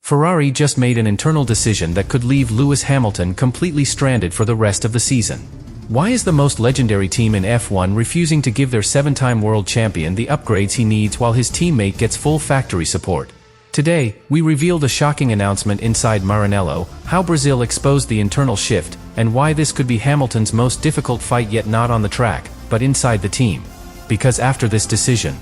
Ferrari just made an internal decision that could leave Lewis Hamilton completely stranded for the rest of the season. Why is the most legendary team in F1 refusing to give their 7-time world champion the upgrades he needs while his teammate gets full factory support? Today, we reveal the shocking announcement inside Maranello, how Brazil exposed the internal shift, and why this could be Hamilton's most difficult fight yet not on the track, but inside the team. Because after this decision,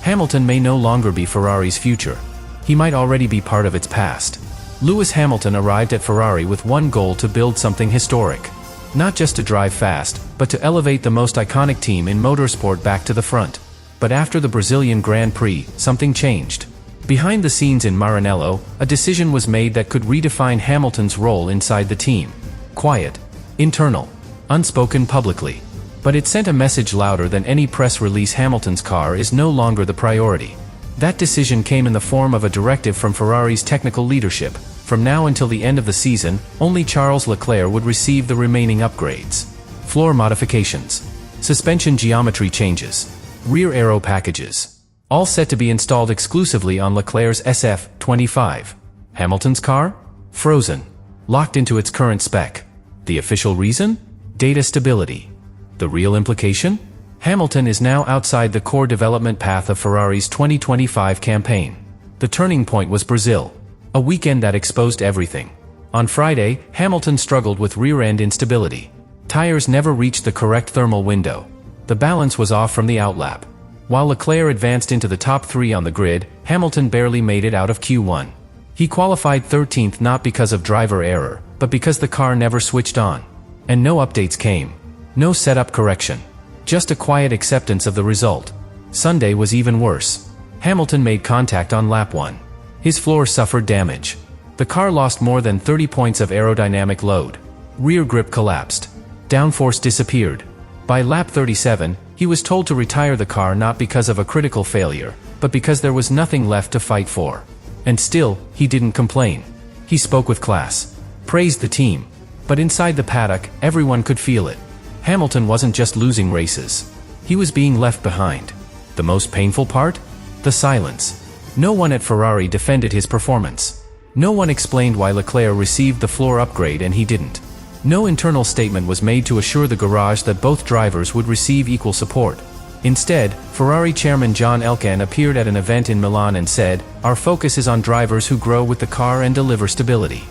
Hamilton may no longer be Ferrari's future. He might already be part of its past. Lewis Hamilton arrived at Ferrari with one goal: to build something historic. Not just to drive fast, but to elevate the most iconic team in motorsport back to the front. But after the Brazilian Grand Prix, something changed. Behind the scenes in Maranello, a decision was made that could redefine Hamilton's role inside the team. Quiet, internal, unspoken publicly. But it sent a message louder than any press release: Hamilton's car is no longer the priority. That decision came in the form of a directive from Ferrari's technical leadership. From now until the end of the season, only Charles Leclerc would receive the remaining upgrades. Floor modifications, suspension geometry changes, rear aero packages, all set to be installed exclusively on Leclerc's SF25. Hamilton's car? Frozen. Locked into its current spec. The official reason? Data stability. The real implication? Hamilton is now outside the core development path of Ferrari's 2025 campaign. The turning point was Brazil. A weekend that exposed everything. On Friday, Hamilton struggled with rear-end instability. Tires never reached the correct thermal window. The balance was off from the outlap. While Leclerc advanced into the top 3 on the grid, Hamilton barely made it out of Q1. He qualified 13th not because of driver error, but because the car never switched on. And no updates came. No setup correction. Just a quiet acceptance of the result. Sunday was even worse. Hamilton made contact on lap 1. His floor suffered damage. The car lost more than 30 points of aerodynamic load. Rear grip collapsed. Downforce disappeared. By lap 37, he was told to retire the car not because of a critical failure, but because there was nothing left to fight for. And still, he didn't complain. He spoke with class. Praised the team. But inside the paddock, everyone could feel it. Hamilton wasn't just losing races. He was being left behind. The most painful part? The silence. No one at Ferrari defended his performance. No one explained why Leclerc received the floor upgrade and he didn't. No internal statement was made to assure the garage that both drivers would receive equal support. Instead, Ferrari chairman John Elkann appeared at an event in Milan and said, "Our focus is on drivers who grow with the car and deliver stability."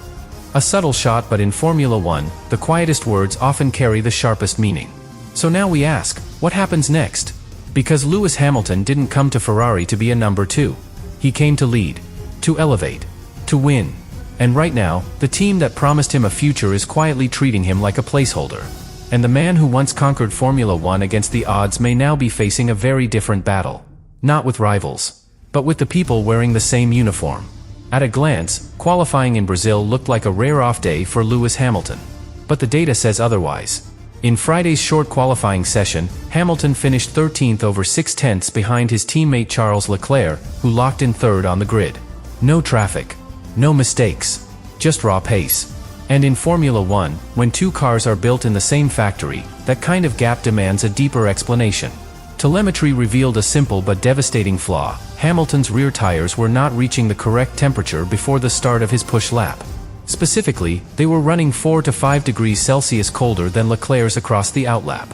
A subtle shot, but in Formula One, the quietest words often carry the sharpest meaning. So now we ask, what happens next? Because Lewis Hamilton didn't come to Ferrari to be a number 2. He came to lead, to elevate, to win. And right now, the team that promised him a future is quietly treating him like a placeholder. And the man who once conquered Formula One against the odds may now be facing a very different battle. Not with rivals, but with the people wearing the same uniform. At a glance, qualifying in Brazil looked like a rare off day for Lewis Hamilton. But the data says otherwise. In Friday's short qualifying session, Hamilton finished 13th over 6/10 behind his teammate Charles Leclerc, who locked in 3rd on the grid. No traffic. No mistakes. Just raw pace. And in Formula One, when 2 cars are built in the same factory, that kind of gap demands a deeper explanation. Telemetry revealed a simple but devastating flaw. Hamilton's rear tires were not reaching the correct temperature before the start of his push lap. Specifically, they were running 4 to 5 degrees Celsius colder than Leclerc's across the outlap.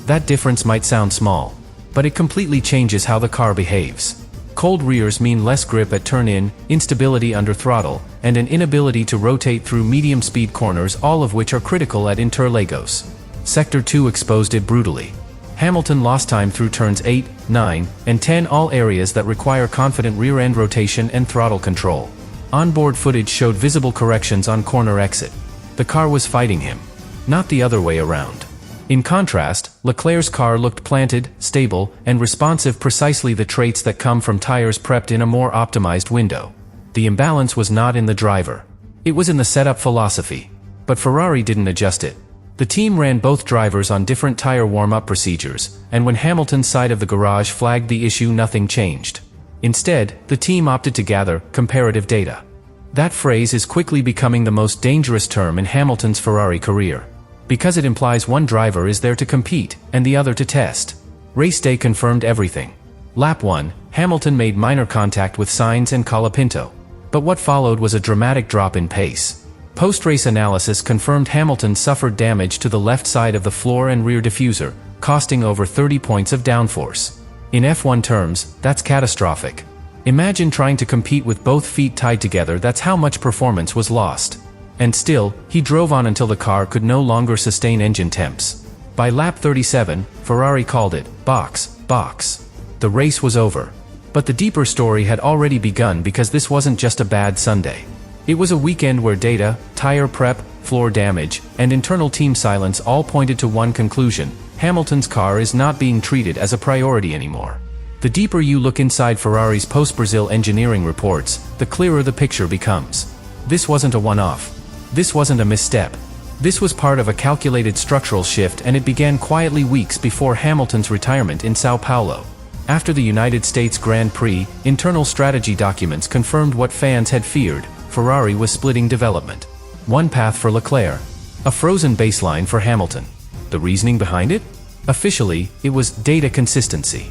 That difference might sound small, but it completely changes how the car behaves. Cold rears mean less grip at turn-in, instability under throttle, and an inability to rotate through medium-speed corners, all of which are critical at Interlagos. Sector 2 exposed it brutally. Hamilton lost time through turns 8, 9, and 10, all areas that require confident rear-end rotation and throttle control. Onboard footage showed visible corrections on corner exit. The car was fighting him, not the other way around. In contrast, Leclerc's car looked planted, stable, and responsive, precisely the traits that come from tires prepped in a more optimized window. The imbalance was not in the driver. It was in the setup philosophy. But Ferrari didn't adjust it. The team ran both drivers on different tire warm-up procedures, and when Hamilton's side of the garage flagged the issue, nothing changed. Instead, the team opted to gather comparative data. That phrase is quickly becoming the most dangerous term in Hamilton's Ferrari career. Because it implies one driver is there to compete, and the other to test. Race day confirmed everything. Lap 1, Hamilton made minor contact with Sainz and Colapinto. But what followed was a dramatic drop in pace. Post-race analysis confirmed Hamilton suffered damage to the left side of the floor and rear diffuser, costing over 30 points of downforce. In F1 terms, that's catastrophic. Imagine trying to compete with both feet tied together. That's how much performance was lost. And still, he drove on until the car could no longer sustain engine temps. By lap 37, Ferrari called it, box. The race was over. But the deeper story had already begun, because this wasn't just a bad Sunday. It was a weekend where data, tire prep, floor damage, and internal team silence all pointed to one conclusion: Hamilton's car is not being treated as a priority anymore. The deeper you look inside Ferrari's post-Brazil engineering reports, the clearer the picture becomes. This wasn't a one-off. This wasn't a misstep. This was part of a calculated structural shift, and it began quietly weeks before Hamilton's retirement in São Paulo. After the United States Grand Prix, internal strategy documents confirmed what fans had feared: Ferrari was splitting development. One path for Leclerc, a frozen baseline for Hamilton. The reasoning behind it? Officially, it was data consistency.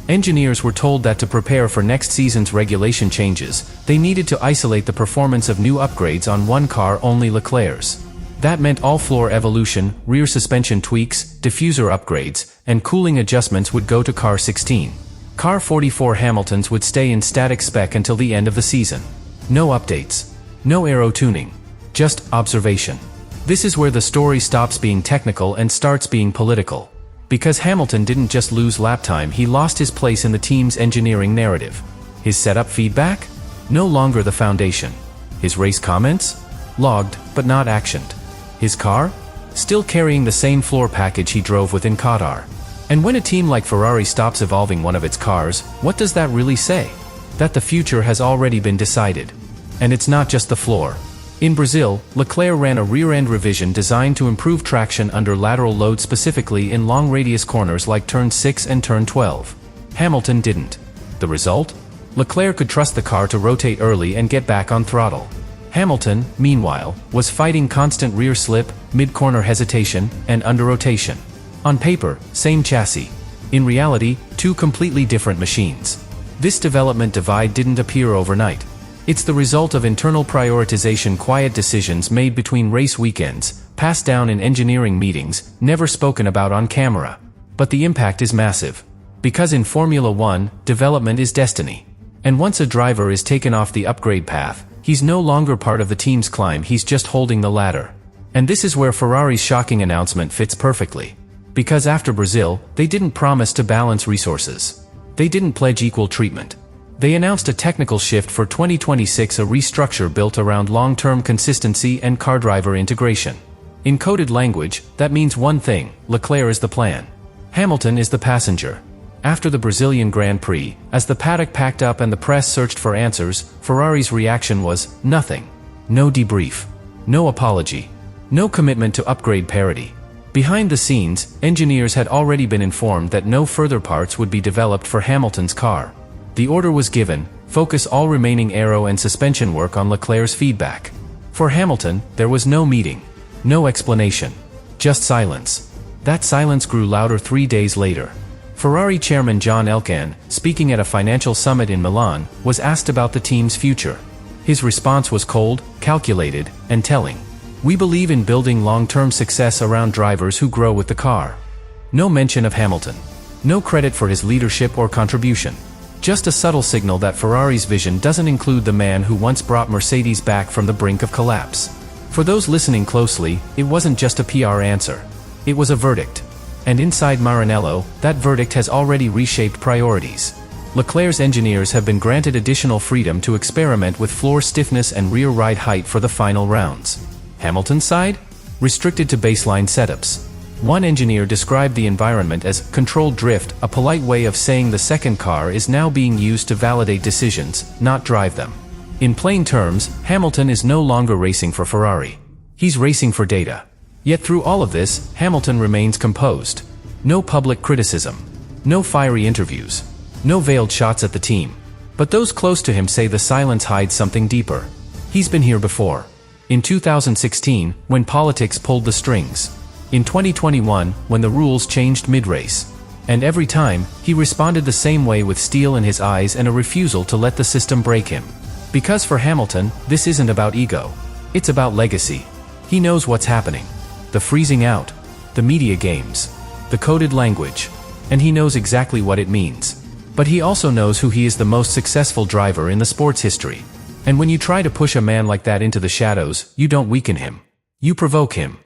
Engineers were told that to prepare for next season's regulation changes, they needed to isolate the performance of new upgrades on one car, only Leclerc's. That meant all floor evolution, rear suspension tweaks, diffuser upgrades, and cooling adjustments would go to car 16. Car 44 Hamilton's would stay in static spec until the end of the season. No updates. No aero tuning. Just observation. This is where the story stops being technical and starts being political. Because Hamilton didn't just lose lap time, he lost his place in the team's engineering narrative. His setup feedback? No longer the foundation. His race comments? Logged, but not actioned. His car? Still carrying the same floor package he drove with in Qatar. And when a team like Ferrari stops evolving one of its cars, what does that really say? That the future has already been decided. And it's not just the floor. In Brazil, Leclerc ran a rear-end revision designed to improve traction under lateral load, specifically in long-radius corners like turn 6 and turn 12. Hamilton didn't. The result? Leclerc could trust the car to rotate early and get back on throttle. Hamilton, meanwhile, was fighting constant rear slip, mid-corner hesitation, and under-rotation. On paper, same chassis. In reality, two completely different machines. This development divide didn't appear overnight. It's the result of internal prioritization, quiet decisions made between race weekends, passed down in engineering meetings, never spoken about on camera. But the impact is massive. Because in Formula One, development is destiny. And once a driver is taken off the upgrade path, he's no longer part of the team's climb, he's just holding the ladder. And this is where Ferrari's shocking announcement fits perfectly. Because after Brazil, they didn't promise to balance resources. They didn't pledge equal treatment. They announced a technical shift for 2026, a restructure built around long-term consistency and car driver integration. In coded language, that means one thing: Leclerc is the plan. Hamilton is the passenger. After the Brazilian Grand Prix, as the paddock packed up and the press searched for answers, Ferrari's reaction was nothing. No debrief. No apology. No commitment to upgrade parity. Behind the scenes, engineers had already been informed that no further parts would be developed for Hamilton's car. The order was given: focus all remaining aero and suspension work on Leclerc's feedback. For Hamilton, there was no meeting. No explanation. Just silence. That silence grew louder 3 days later. Ferrari chairman John Elkann, speaking at a financial summit in Milan, was asked about the team's future. His response was cold, calculated, and telling. We believe in building long-term success around drivers who grow with the car. No mention of Hamilton. No credit for his leadership or contribution. Just a subtle signal that Ferrari's vision doesn't include the man who once brought Mercedes back from the brink of collapse. For those listening closely, it wasn't just a PR answer. It was a verdict. And inside Maranello, that verdict has already reshaped priorities. Leclerc's engineers have been granted additional freedom to experiment with floor stiffness and rear ride height for the final rounds. Hamilton's side? Restricted to baseline setups. One engineer described the environment as controlled drift, a polite way of saying the second car is now being used to validate decisions, not drive them. In plain terms, Hamilton is no longer racing for Ferrari. He's racing for data. Yet through all of this, Hamilton remains composed. No public criticism. No fiery interviews. No veiled shots at the team. But those close to him say the silence hides something deeper. He's been here before. In 2016, when politics pulled the strings. In 2021, when the rules changed mid-race. And every time, he responded the same way, with steel in his eyes and a refusal to let the system break him. Because for Hamilton, this isn't about ego. It's about legacy. He knows what's happening. The freezing out, the media games, the coded language, and he knows exactly what it means. But he also knows who he is: the most successful driver in the sport's history. And when you try to push a man like that into the shadows, you don't weaken him. You provoke him.